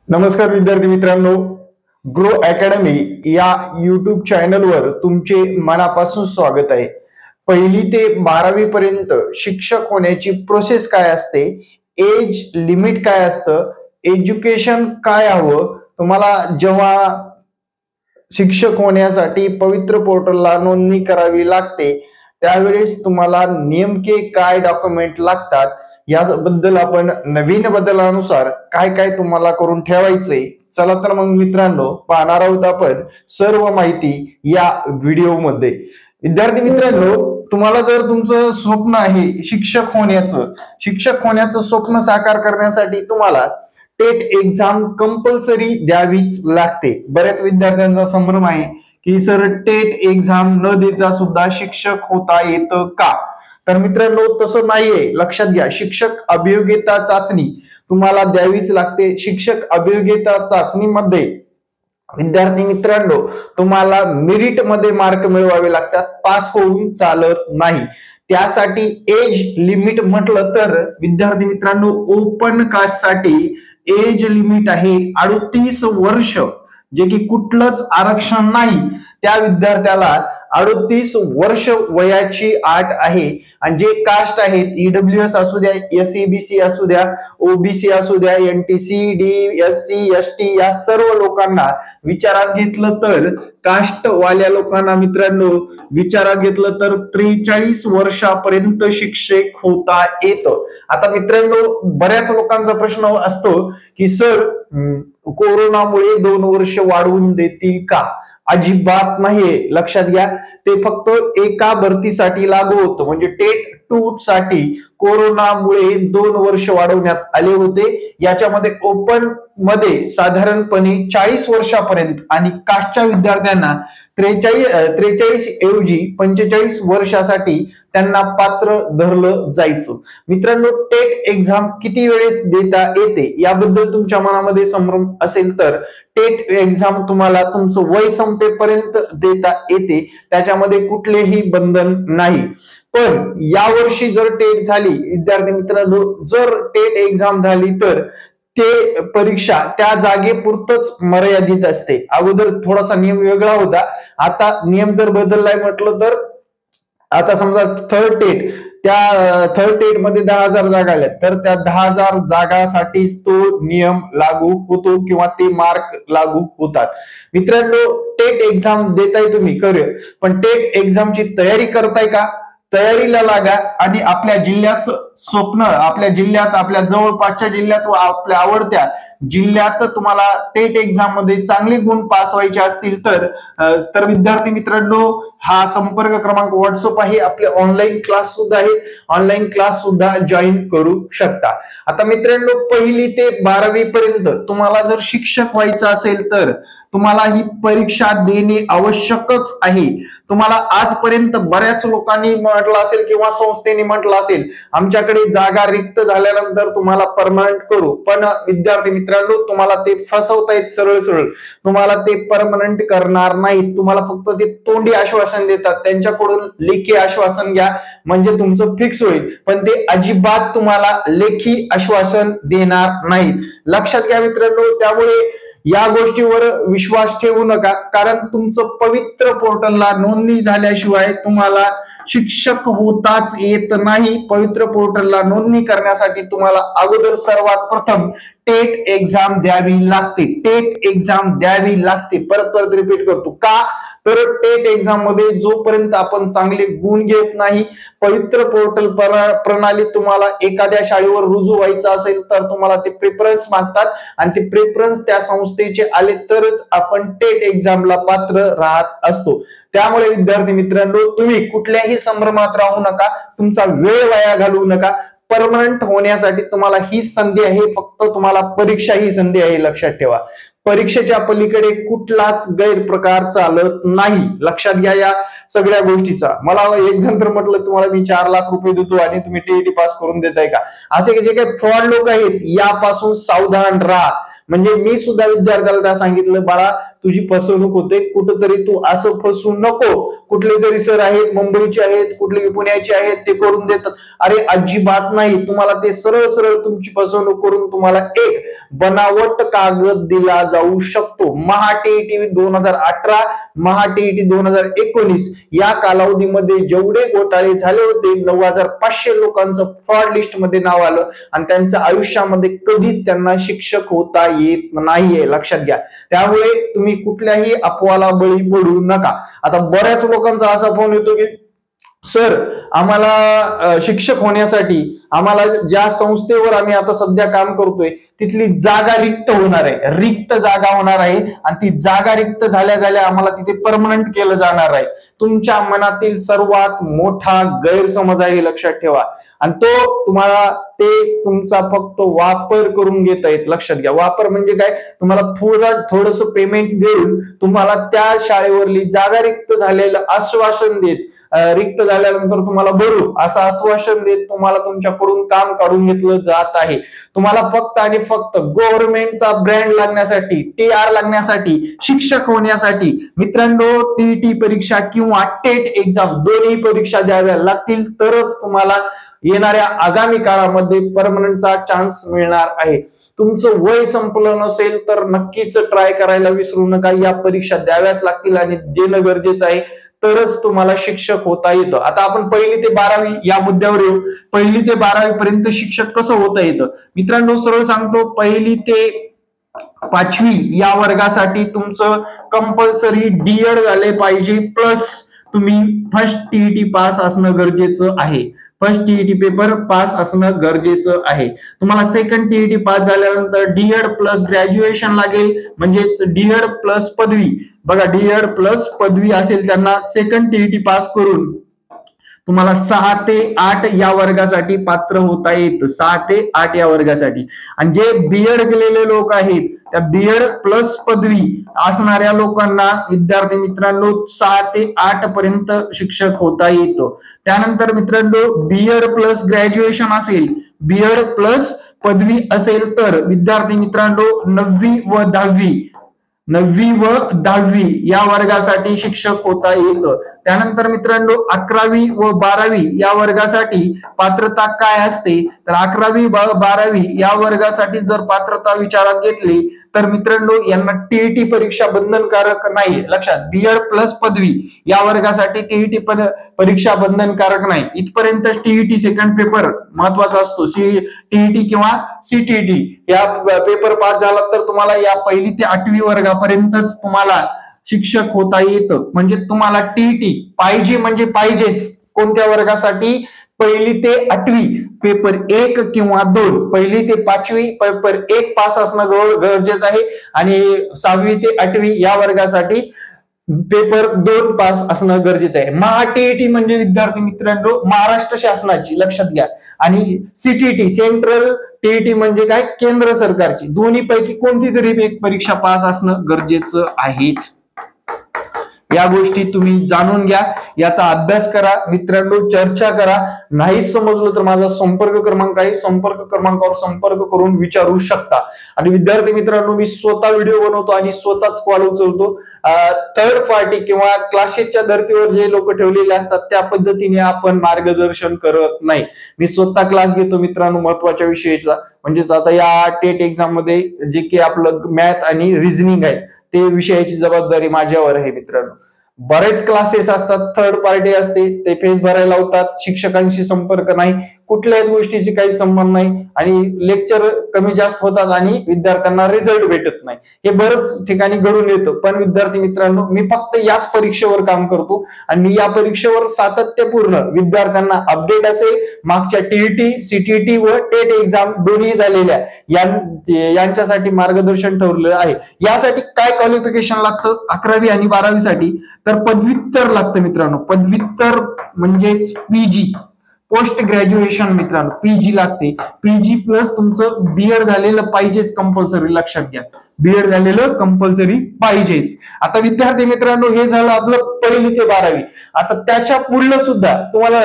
नमस्कार विद्यार्थी मित्रांनो, ग्रो अकॅडमी या यूट्यूब चॅनलवर तुमचे मनापासून स्वागत आहे. पहिली ते 12वी पर्यंत शिक्षक होण्याची प्रोसेस काय असते, एज लिमिट काय असतं, एज्युकेशन काय हवं, तुम्हाला जेव्हा शिक्षक होण्यासाठी पवित्र पोर्टलला नोंदणी करावी लागते त्यावेळेस तुम्हाला नेमके काय डॉक्युमेंट लागतात याबद्दल आपण नवीन बदलानुसार काय काय तुम्हाला करून ठेवायचंय. चला तर मग मित्रांनो, पाहणार आहोत आपण सर्व माहिती या व्हिडिओमध्ये. विद्यार्थी मित्रांनो, तुम्हाला जर तुमचं स्वप्न आहे शिक्षक होण्याचं स्वप्न साकार करण्यासाठी तुम्हाला टेट एक्झाम कंपल्सरी द्यावीच लागते. बऱ्याच विद्यार्थ्यांचा संभ्रम आहे की सर टेट एक्झाम न देता सुद्धा शिक्षक होता येतं का? तर मित्रांनो, तसं नाहीये. लक्षात घ्या, शिक्षक अभियोग्यता चाचणी तुम्हाला द्यावीच लागते. शिक्षक अभियोग्यता चाचणीमध्ये विद्यार्थी मित्रांनो तुम्हाला मेरिट मध्ये मार्क मिळवावे लागतात, पास होऊन चालत नाही. त्यासाठी एज लिमिट म्हटलं तर विद्यार्थी मित्रांनो, ओपन कास्ट साठी एज लिमिट आहे 38 वर्ष, जे की कुठलंच आरक्षण नाही. त्या विद्यार्थ्याला 38 वर्ष वयाची अट आहे. आणि जे कास्ट आहेत, ईडब्ल्यूएस असू द्या, एसईबीसी असू द्या, ओबीसी असू द्या, एनटीसी, डी, एससी, एसटी या सर्व लोकांना विचारात घेतलं तर, कास्ट वाल्या लोकांना मित्रांनो विचारात घेतलं तर 43 वर्षापर्यंत शिक्षक होता येतं. आता मित्रांनो, बऱ्याच लोकांचा प्रश्न असतो की सर कोरोनामुळे 2 वर्ष वाढवून देतील का? अजिबात नाहीये. लक्षात घ्या, ते फक्त एका भरतीसाठी लागू होतं. म्हणजे टेट 2 साठी कोरोनामुळे 2 वर्ष वाढवण्यात आले होते. याच्यामध्ये ओपन मध्ये साधारणपणे 40 वर्षापर्यंत आणि कास्टच्या विद्यार्थ्यांना 43 ऐवजी 45 वर्षासाठी त्यांना पात्र धरलं जायचं. मित्रांनो, टेट एक्झाम किती वेळेस देता येते याबद्दल तुमच्या मनामध्ये संभ्रम असेल तर टेट एक्झाम तुम्हाला तुमचं वय संपेपर्यंत देता येते. त्याच्यामध्ये कुठलेही बंधन नाही. पण यावर्षी जर टेट झाली, विद्यार्थी मित्रांनो, जर टेट एक्झाम झाली तर ते परीक्षा त्या जागेपुरतच मर्यादित असते. अगोदर थोडासा नियम वेगळा होता, आता नियम जर बदललाय म्हटलं तर आता समजा थर्ड टेट मध्ये 10,000 जागा आल्या तर त्या 10,000 जागासाठीच तो नियम लागू होतो किंवा ते मार्क लागू होतात. मित्रांनो, टेट एक्झाम देताय तुम्ही खरं, पण टेट एक्झामची तयारी करताय का? तयारीला लागा आणि आपल्या जिल्ह्यात आपल्या जवळपासच्या जिल्ह्यात व आपल्या आवडत्या जिल्ह्यात तुम्हाला टेट एक्झाम मध्ये चांगले गुण पास व्हायचे असतील तर विद्यार्थी मित्रांनो, हा संपर्क क्रमांक व्हॉट्सअप आहे. आपले ऑनलाईन क्लास सुद्धा आहेत, ऑनलाईन क्लास सुद्धा जॉईन करू शकता. आता मित्रांनो, 1ली ते 12वी पर्यंत तुम्हाला जर शिक्षक व्हायचं असेल तर तुम्हाला ही परीक्षा देणे आवश्यकच आहे. तुम्हाला आजपर्यंत बऱ्याच लोकांनी म्हटलं असेल किंवा संस्थेने म्हटलं असेल, आमच्याकडे जागा रिक्त झाल्यानंतर तुम्हाला परमनंट करू. पण विद्यार्थी मित्रांनो, तुम्हाला ते फसवतायत सरळ. तुम्हाला ते परमनंट करणार नाहीत. तुम्हाला फक्त ते तोंडी आश्वासन देतात. त्यांच्याकडून लेखी आश्वासन घ्या म्हणजे तुमचं फिक्स होईल, पण ते अजिबात तुम्हाला लेखी आश्वासन देणार नाहीत. लक्षात घ्या मित्रांनो. त्यामुळे या गोष्टीवर विश्वास ठेवू नका, कारण तुमचं पवित्र पोर्टलला नोंदणी झाल्याशिवाय तुम्हाला शिक्षक होताच येत नाही. पवित्र पोर्टलला नोंदणी करण्यासाठी तुम्हाला अगोदर सर्वात प्रथम टेट एक्झाम द्यावी लागते. परत रिपीट करतो का? तर टेट एक्झाम मध्ये जोपर्यंत आपण चांगले गुण घेत नाही, पवित्र पोर्टल प्रणाली तुम्हाला एखाद्या शाळेवर रुजू व्हायचं असेल तर तुम्हाला ते प्रेफरन्स मागतात आणि ते प्रेफरन्स त्या संस्थेचे आले तरच आपण टेट एक्झामला पात्र राहत असतो. त्यामुळे विद्यार्थी मित्रांनो, तुम्ही कुठल्याही संभ्रमात राहू नका, तुमचा वेळ वाया घालवू नका. परमनंट होण्यासाठी तुम्हाला ही संधी आहे, फक्त तुम्हाला परीक्षा ही संधी आहे. लक्षात ठेवा, परीक्षेच्या पलीकडे कुठलाच गैरप्रकार चालत नाही. लक्षात घ्या या सगळ्या गोष्टीचा. मला एक जण तर म्हटलं, तुम्हाला मी 4 लाख रुपये देतो आणि तुम्ही टीईटी पास करून देताय का? असे जे काही फ्रॉड लोक आहेत यापासून सावधान राहा. म्हणजे मी सुद्धा विद्यार्थ्याला त्या सांगितलं, बाळा तुझी फसवणूक होते, कुठंतरी तू असं फसवू नको. कुठले तरी सर आहेत, मुंबईचे आहेत, कुठले पुण्याचे आहेत, ते करून देतात. अरे अजिबात नाही, तुम्हाला ते सरळ सरळ तुमची फसवणूक करून तुम्हाला एक बनावट कागद दिला जाऊ शकतो. महाटीईटी 2018, महाटीईटी 2019 या कालावधीमध्ये जेवढे घोटाळे झाले होते, 9,500 लोकांचं फ्रॉड लिस्ट मध्ये नाव आलं आणि त्यांच्या आयुष्यामध्ये कधीच त्यांना शिक्षक होता येत नाहीये, लक्षात घ्या. त्यामुळे तुम्ही कुठल्याही अफवाला बळी पडू नका. आता बऱ्याच लोकांचा असा फोन येतो की सर आम्हाला शिक्षक होण्यासाठी आम्हाला ज्या संस्थेवर आम्ही आता सध्या काम करतोय तिथली जागा रिक्त होणार आहे, रिक्त जागा होणार आहे आणि ती जागा रिक्त झाल्या झाल्या आम्हाला तिथे परमनंट केलं जाणार आहे. तुमच्या मनातील सर्वात मोठा गैरसमज आहे, लक्षात ठेवा. आणि तो तुम्हाला ते तुमचा फक्त वापर करून घेता येत, लक्षात घ्या. वापर म्हणजे काय, तुम्हाला थोडस पेमेंट देऊन तुम्हाला त्या शाळेवरली जागा रिक्त झालेलं आश्वासन देत, रिक्त झाल्यानंतर तुम्हाला भरू असं आश्वासन देत तुम्हाला तुमच्याकडून काम काढून घेतलं जात आहे. तुम्हाला फक्त आणि फक्त गव्हर्नमेंटचा ब्रँड लागण्यासाठी, TR लागण्यासाठी, शिक्षक होण्यासाठी मित्रांनो टीईटी परीक्षा किंवा टेट एक्झाम दोन्ही परीक्षा द्याव्या लागतील, तरच तुम्हाला येणाऱ्या आगामी काळामध्ये परमनंटचा चान्स मिळणार आहे. तुमचं वय संपलं नसेल तर नक्कीच ट्राय करायला विसरू नका. या परीक्षा द्याव्याच लागतील आणि देणं गरजेचं आहे, तरच तुम्हाला शिक्षक होता येतं. आता आपण 1ली ते 12वी या मुद्द्यावर येऊ. 1ली ते 12वी पर्यंत शिक्षक कसं होता येतं मित्रांनो, सरळ सांगतो. 1ली ते 5वी या वर्गासाठी तुमचं कंपल्सरी डीएड झाले पाहिजे, प्लस तुम्ही फर्स्ट टीईटी पास असणं गरजेचं आहे. फर्स्ट टीईटी पेपर पास असणं गरजेचं आहे. तुम्हाला सेकंड टीईटी पास झाल्यानंतर डीएड प्लस ग्रॅज्युएशन लागेल, म्हणजेच डीएड प्लस पदवी. बघा डीएड प्लस पदवी असेल त्यांना सेकंड टीईटी पास करून तुम्हाला 6 ते 8 या वर्गासाठी पात्र होता येत. 6 ते 8 या वर्गासाठी. आणि जे बीएड केलेले लोक आहेत त्या बीएड प्लस पदवी असणाऱ्या लोकांना विद्यार्थी मित्रांनो 6 ते 8 पर्यंत शिक्षक होता येतो. त्यानंतर मित्रांनो बीएड प्लस ग्रॅज्युएशन असेल, बीएड प्लस पदवी असेल तर विद्यार्थी मित्रांनो 9वी व 10वी या वर्गासाठी शिक्षक होता येतं. त्यानंतर मित्रांनो 11वी व 12वी या वर्गासाठी पात्रता काय असते, तर 11वी 12वी या वर्गासाठी जर पात्रता विचारात घेतली तर मित्रांनो यांना टीईटी परीक्षा बंधनकारक नाही. लक्षात, बीएड प्लस पदवी या वर्गासाठी टीईटी परीक्षा बंधनकारक नाही. इथपर्यंत टीईटी सेकंड पेपर महत्वाचा असतो. टीईटी किंवा सीटीईटी या पेपर पास झाला तर तुम्हाला या 1ली ते 8वी वर्गापर्यंतच तुम्हाला शिक्षक होता येतं. म्हणजे तुम्हाला टीईटी पाहिजे म्हणजे पाहिजेच. कोणत्या वर्गासाठी, 1ली ते 8वी पेपर 1 किंवा 2, 1ली ते 5वी पेपर 1 पास असणं गरजेचं आहे आणि 6वी ते 8वी या वर्गासाठी पेपर 2 पास असणं गरजेचं आहे. महाटीईटी म्हणजे विद्यार्थी मित्रांनो महाराष्ट्र शासनाची, लक्षात घ्या. आणि सीटीईटी सेंट्रल टीईटी म्हणजे काय, केंद्र सरकारची. दोन्ही पैकी कोणती तरी एक परीक्षा पास असणं गरजेचं आहेच. या गोष्टी तुम्ही जाणून घ्या, याचा अभ्यास करा मित्रांनो, चर्चा करा. नाही समजलं तर माझा संपर्क क्रमांक आहे, संपर्क क्रमांकावर संपर्क करून विचारू शकता. आणि विद्यार्थी मित्रांनो मी स्वतः व्हिडिओ बनवतो आणि स्वतःच कॉल उचलतो. थर्ड पार्टी किंवा क्लासेसच्या धर्तीवर जे लोक ठेवलेले असतात त्या पद्धतीने आपण मार्गदर्शन करत नाही. मी स्वतः क्लास घेतो मित्रांनो महत्वाच्या विषयाचा. म्हणजेच आता या टेट एक्झाम मध्ये जे की आपलं मॅथ आणि रिझनिंग आहे ते विषयाची जबाबदारी माझ्यावर आहे मित्रांनो. बरेच क्लासेस असतात, थर्ड पार्टी असते, ते फीस भरायला लावतात, शिक्षकांशी संपर्क नाही, कुठल्याच गोष्टीशी काही संबंध नाही आणि लेक्चर कमी जास्त होतात आणि विद्यार्थ्यांना रिझल्ट भेटत नाही. हे बरंच ठिकाणी घडून येतं. पण विद्यार्थी मित्रांनो मी फक्त याच परीक्षेवर काम करतो आणि मी या परीक्षेवर सातत्यपूर्ण विद्यार्थ्यांना अपडेट असेल, मागच्या टीईटी, सीटीईटी व टेट एक्झाम दोन्ही झालेल्या यांच्यासाठी मार्गदर्शन ठेवलेलं आहे. यासाठी काय क्वालिफिकेशन लागतं 11वी आणि 12वी साठी, तर पदव्युत्तर लागतं मित्रांनो. पदव्युत्तर म्हणजेच पीजी, पोस्ट ग्रॅज्युएशन मित्रांनो पीजी लागते. पीजी प्लस तुमचं बीएड झालेलं पाहिजेच कंपल्सरी, लक्षात घ्या. बीएड झालेलं कंपल्सरी पाहिजेच. आता विद्यार्थी मित्रांनो हे झालं आपलं 1ली ते 12वी. आता त्याच्या पुढलं सुद्धा तुम्हाला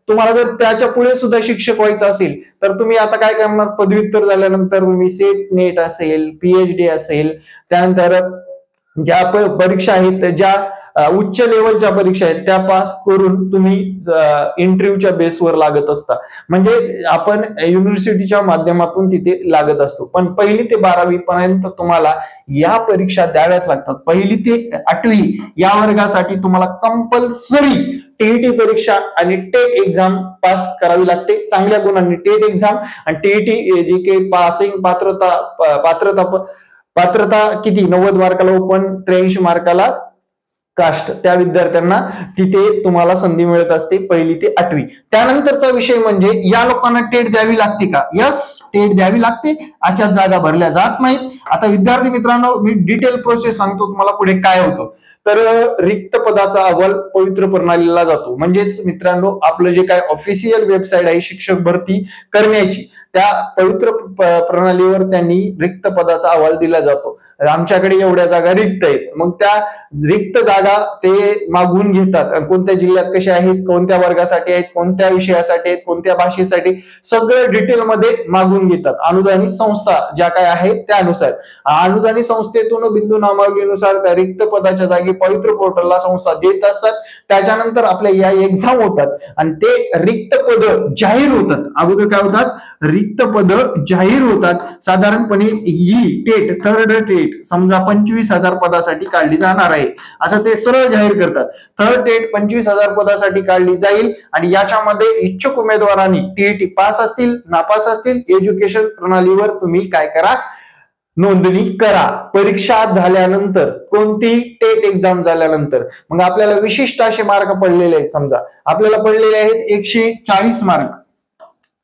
तुम्हाला जर त्याच्या पुढे सुद्धा शिक्षक व्हायचं असेल तर तुम्ही आता काय करणार, पदव्युत्तर झाल्यानंतर तुम्ही सेट नेट असेल, पीएचडी असेल, त्यानंतर ज्या परीक्षा आहेत, ज्या उच्च लेवलच्या परीक्षा आहेत त्या पास करून तुम्ही इंटरव्ह्यूच्या बेसवर लागत असता. म्हणजे आपण युनिव्हर्सिटीच्या माध्यमातून तिथे लागत असतो. पण 1ली ते 12वी पर्यंत तुम्हाला या परीक्षा द्याव्याच लागतात. 1ली ते 8वी या वर्गासाठी तुम्हाला कंपल्सरी टीईटी परीक्षा आणि टेट एक्झाम पास करावी लागते. चांगल्या गुणांनी टेट एक्झाम आणि टीईटी जी काही पासिंग पात्रता किती 90 मार्काला ओपन, 83 मार्काला कास्ट, त्या विद्यार्थ्यांना तिथे तुम्हाला संधी मिळत असते 1ली ते 8वी. त्यानंतरचा विषय म्हणजे या लोकांना टेट द्यावी लागते का? यस, टेट द्यावी लागते. अशाच जागा भरल्या जात नाहीत. आता विद्यार्थी मित्रांनो, मी डिटेल प्रोसेस सांगतो तुम्हाला पुढे काय होतं. तर रिक्त पदाचा अहवाल पवित्र प्रणालीला जातो. म्हणजेच मित्रांनो, आपलं जे काय ऑफिशियल वेबसाईट आहे शिक्षक भरती करण्याची, त्या पवित्र प्रणालीवर त्यांनी रिक्त पदाचा अहवाल दिला जातो. आमच्याकडे एवढ्या जागा रिक्त आहेत. मग त्या रिक्त जागा ते मागून घेतात. कोणत्या जिल्ह्यात कशा आहेत, कोणत्या वर्गासाठी आहेत, कोणत्या विषयासाठी आहेत, कोणत्या भाषेसाठी, सगळं डिटेलमध्ये मागून घेतात. अनुदानित संस्था ज्या काय आहेत त्यानुसार, अनुदानित संस्थेतून बिंदू नामावलीनुसार त्या रिक्त पदाच्या जागी पवित्र पोर्टलला संस्था देत असतात. त्याच्यानंतर आपल्या या एक्झाम होतात आणि ते रिक्त पद जाहीर होतात. अगोदर काय होतात, रिक्त पद जाहीर होतात. साधारणपणे ही टेट, थर्ड टेट समजा 25,000 पदासाठी काढली जाणार आहे असं ते सरळ जाहीर करतात. थर्ड टेट 25,000 पदासाठी काढली जाईल आणि याच्यामध्ये इच्छुक उमेदवारांनी टीईटी पास असतील, नापास असतील, एज्युकेशन प्रणालीवर तुम्ही काय करा, नोंदणी करा. परीक्षा झाल्यानंतर, कोणती टेट एक्झाम झाल्यानंतर मग आपल्याला विशिष्ट असे मार्क पडलेले आहेत. समजा आपल्याला पडलेले आहेत 140 मार्क.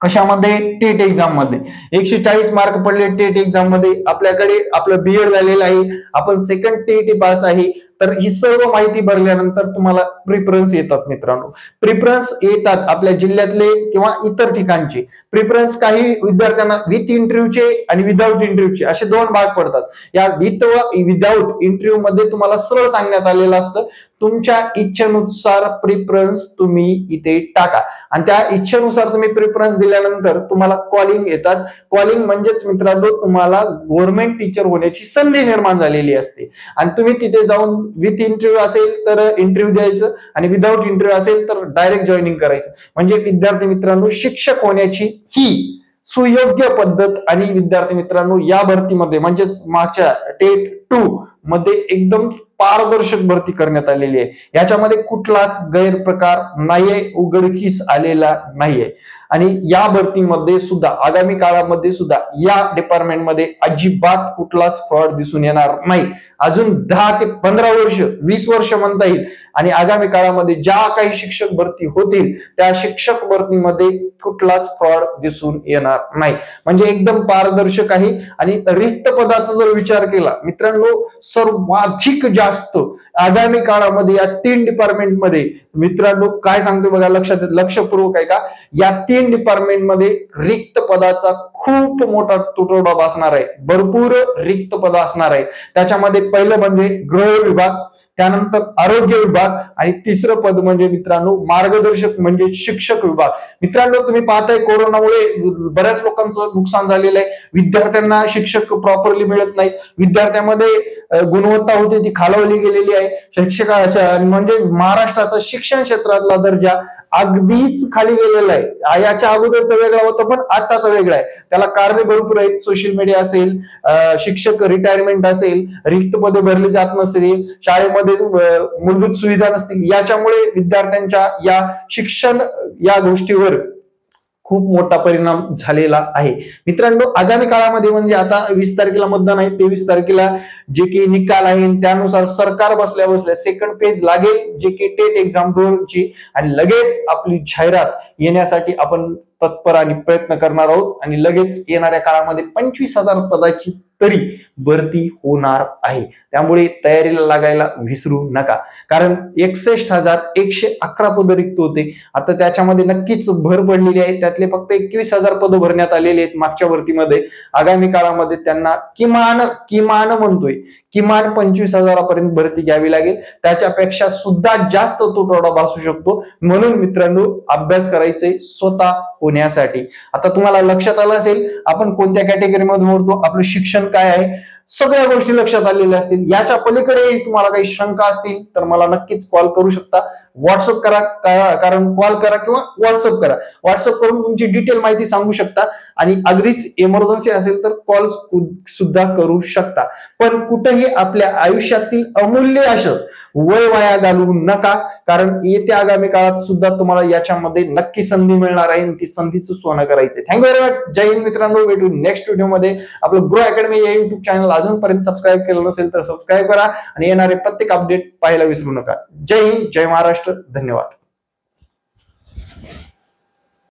कशामध्ये? टेट एक्झाम मध्ये 140 मार्क पडले टेट एक्झाम मध्ये. आपल्याकडे आपलं बीएड झालेलं आहे, आपण सेकंड टीईटी पास आहे. तर ही सर्व माहिती भरल्यानंतर तुम्हाला प्रिफरन्स येतात मित्रांनो. प्रिफरन्स येतात आपल्या जिल्ह्यातले किंवा इतर ठिकाणचे. प्रिफरन्स काही विद्यार्थ्यांना विथ इंटरव्ह्यूचे आणि विदाऊट इंटरव्ह्यूचे असे 2 भाग पडतात. या विथ व विदाऊट इंटरव्ह्यू मध्ये तुम्हाला सरळ सांगण्यात आलेलं असतं, तुमच्या इच्छेनुसार प्रिफरन्स तुम्ही इथे टाका आणि त्या इच्छेनुसार तुम्ही प्रिफरन्स दिल्यानंतर तुम्हाला कॉलिंग येतात. कॉलिंग म्हणजेच मित्रांनो, तुम्हाला गव्हर्नमेंट टीचर होण्याची संधी निर्माण झालेली असते आणि तुम्ही तिथे जाऊन विथ इंटरव्ह्यू असेल तर इंटरव्ह्यू द्यायचं आणि विदाऊट इंटरव्ह्यू असेल तर डायरेक्ट जॉईनिंग करायचं. म्हणजे विद्यार्थी मित्रांनो, शिक्षक होण्याची ही सुयोग्य पद्धत आणि विद्यार्थी मित्रांनो या भरतीमध्ये म्हणजेच मागच्या टेट 2 मध्ये एकदम पारदर्शक भरती करण्यात आलेली आहे. याच्यामध्ये कुठलाच गैरप्रकार नाहीये, उघडकीस आलेला नाहीये आणि या भरतीमध्ये सुद्धा आगामी काळामध्ये सुद्धा या डिपार्टमेंटमध्ये अजिबात कुठलाच फ्रॉड दिसून येणार नाही. अजून 10 ते 15 वर्ष, 20 वर्ष म्हणता येईल आणि आगामी काळामध्ये ज्या काही शिक्षक भरती होतील त्या शिक्षक भरतीमध्ये कुठलाच फ्रॉड दिसून येणार नाही. म्हणजे एकदम पारदर्शक आहे. आणि रिक्त पदाचा जर विचार केला मित्रांनो, सर्वाधिक जास्त आगामी काळामध्ये या 3 डिपार्टमेंटमध्ये मित्रांनो काय सांगतो बघा, लक्षपूर्वक आहे का, या 3 डिपार्टमेंटमध्ये रिक्त पदाचा खूप मोठा तुटवडा भासणार आहे. भरपूर रिक्त पद असणार आहे. त्याच्यामध्ये पहिलं म्हणजे गृह विभाग, त्यानंतर आरोग्य विभाग आणि तिसरं पद म्हणजे मित्रांनो मार्गदर्शक म्हणजे शिक्षक विभाग. मित्रांनो तुम्ही पाहताय कोरोनामुळे बऱ्याच लोकांचं नुकसान झालेलं आहे. विद्यार्थ्यांना शिक्षक प्रॉपरली मिळत नाही. विद्यार्थ्यांमध्ये गुणवत्ता होती ती खालवली गेलेली आहे. शिक्षकाच्या म्हणजे महाराष्ट्राचा शिक्षण क्षेत्रातला दर्जा अगदीच खाली गेलेला आहे. याच्या अगोदरचं वेगळं होतं पण आताचं वेगळं आहे. त्याला कारणे भरपूर आहेत. सोशल मीडिया असेल, शिक्षक रिटायरमेंट असेल, रिक्त पदे भरली जात नसतील, शाळेमध्ये मूलभूत सुविधा नसतील, याच्यामुळे विद्यार्थ्यांच्या या शिक्षण या गोष्टीवर खूप मोठा परिणाम झालेला आहे. मित्रांनो आगामी काळामध्ये म्हणजे आता 20 तारखेला मतदान आहे, 23 तारखेला जे की निकाल आहे त्यानुसार सरकार बसल्या बसल्या सेकंड पेज लागेल जे की टेट एक्झाम 2 ची आणि लगेच आपली जाहिरात येण्यासाठी आपण तत्पर आणि प्रयत्न करणार आहोत आणि लगेच येणाऱ्या काळामध्ये 25,000 पदाची तरी भरती होणार आहे. त्यामुळे तयारीला लागायला विसरू नका. कारण 61,111 पदं रिक्त होते. आता त्याच्यामध्ये नक्कीच भर पडलेली आहे. त्यातले फक्त 21,000 पदं भरण्यात आलेली आहेत मागच्या भरतीमध्ये. आगामी काळामध्ये त्यांना किमान म्हणतोय किमान 25,000 भरती घ्यावी लागेल. त्याच्यापेक्षा सुद्धा जास्त तो तोडा भासू शकतो. म्हणून मित्रांनो, अभ्यास करायचे स्वतः होण्यासाठी. आता तुम्हाला लक्षात आलं असेल आपण कोणत्या कॅटेगरीमध्ये मोडतो, आपलं शिक्षण काय आहे, सगळ्या गोष्टी लक्षात आलेल्या असतील. याच्या पलीकडे तुम्हाला काही शंका असतील तर मला नक्कीच कॉल करू शकता, व्हॉट्सअप करा. कारण कॉल करा किंवा व्हॉट्सअप करा. व्हॉट्सअप करून तुमची डिटेल माहिती सांगू शकता आणि अगदीच इमर्जन्सी असेल तर कॉल सुद्धा करू शकता. पण कुठेही आपल्या आयुष्यातील अमूल्य असं वय वाया घालवू नका. कारण येत्या आगामी काळात सुद्धा तुम्हाला याच्यामध्ये नक्की संधी मिळणार आहे आणि ती संधीचं सोनं करायचंय. Thank you very much. जय हिंद मित्रांनो. भेटू नेक्स्ट व्हिडिओमध्ये. आपलं ग्रो अकॅडमी या युट्यूब चॅनल अजूनपर्यंत सबस्क्राईब केलं नसेल तर सबस्क्राईब करा आणि येणारे प्रत्येक अपडेट पाहायला विसरू नका. जय हिंद, जय महाराष्ट्र. धन्यवाद.